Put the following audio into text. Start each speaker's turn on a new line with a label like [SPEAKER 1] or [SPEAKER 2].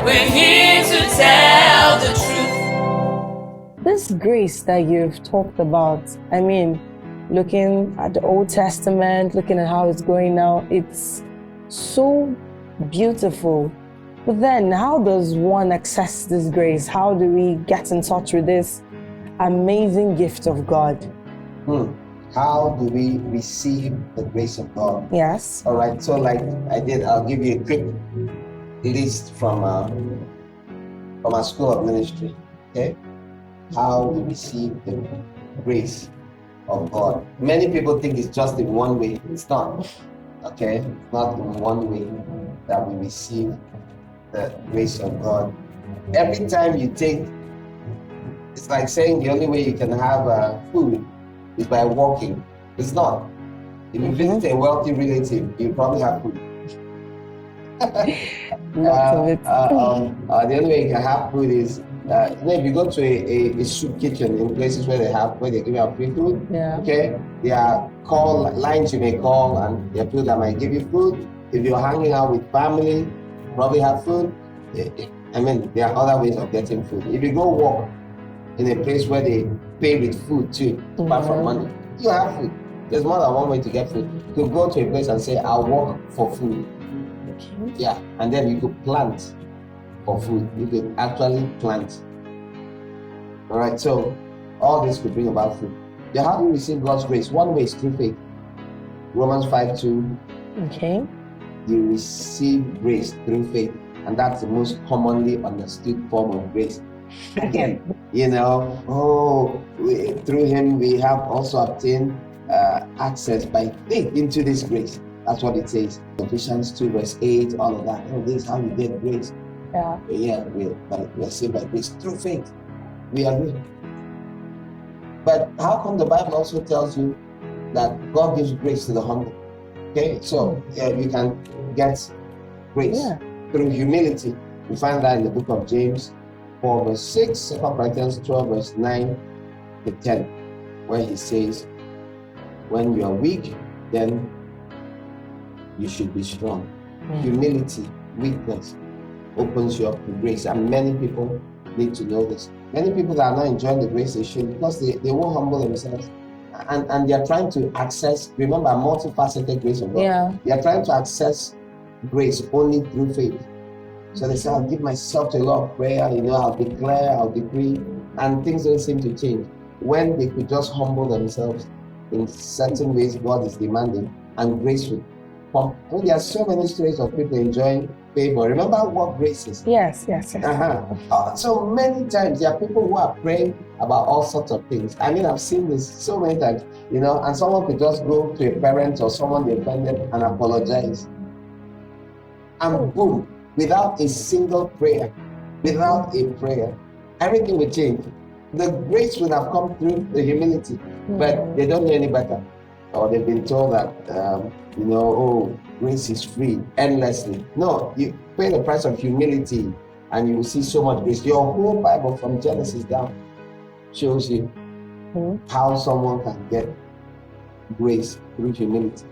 [SPEAKER 1] We're here to tell the truth.
[SPEAKER 2] This grace that you've talked about, I mean, looking at the Old Testament, looking at how it's going now, it's so beautiful. But then, how does one access this grace? How do we get in touch with this amazing gift of God?
[SPEAKER 3] How do we receive the grace of God?
[SPEAKER 2] Yes.
[SPEAKER 3] All right, so like I did, I'll give you a quick list from our school of ministry. Okay, how we receive the grace of God. Many people think it's just in one way. It's not. Okay, it's not in one way that we receive the grace of God. Every time you take, it's like saying the only way you can have food is by walking. It's not. If you visit a wealthy relative, you probably have food.
[SPEAKER 2] Lots of it.
[SPEAKER 3] The only way you can have food is if you go to a soup kitchen in places where they give out free food.
[SPEAKER 2] Yeah.
[SPEAKER 3] Okay, there are lines you may call, and there are people that might give you food. If you're hanging out with family, you probably have food. I mean, there are other ways of getting food. If you go walk in a place where they pay with food too, apart from money, you have food. There's more than one way to get food. You could go to a place and say, I'll walk for food.
[SPEAKER 2] Okay.
[SPEAKER 3] Yeah, and then you could plant for food. You could actually plant. All right, so all this could bring about food. Yeah, how do you receive God's grace? One way is through faith. Romans 5:2.
[SPEAKER 2] Okay.
[SPEAKER 3] You receive grace through faith, and that's the most commonly understood form of grace. Again, through him we have also obtained access by faith into this grace. That's what it says. Ephesians 2:8, all of that. This is how we get grace.
[SPEAKER 2] Yeah.
[SPEAKER 3] We're saved by grace through faith. We agree. But how come the Bible also tells you that God gives grace to the humble? Okay, so you can get grace through humility. We find that in the book of James 4:6, 2 Corinthians 12:9-10, where he says, when you are weak, then you should be strong. Humility, weakness opens you up to grace, and many people need to know this. Many people that are not enjoying the grace they should, because they won't humble themselves, and they are trying to access, remember, multifaceted grace of God.
[SPEAKER 2] Yeah.
[SPEAKER 3] They are trying to access grace only through faith. So they say, I'll give myself to a lot of prayer, I'll declare, I'll decree, and things don't seem to change. When they could just humble themselves in certain ways God is demanding, and grace will come. There are so many stories of people enjoying favor. Remember what grace is?
[SPEAKER 2] Yes.
[SPEAKER 3] So many times there are people who are praying about all sorts of things. I mean, I've seen this so many times, and someone could just go to a parent or someone they offended and apologize. And boom, without a single prayer, without a prayer, everything will change. The grace would have come through the humility, but they don't know any better. Or they've been told that, grace is free endlessly. No, you pay the price of humility and you will see so much grace. Your whole Bible from Genesis down shows you how someone can get grace through humility.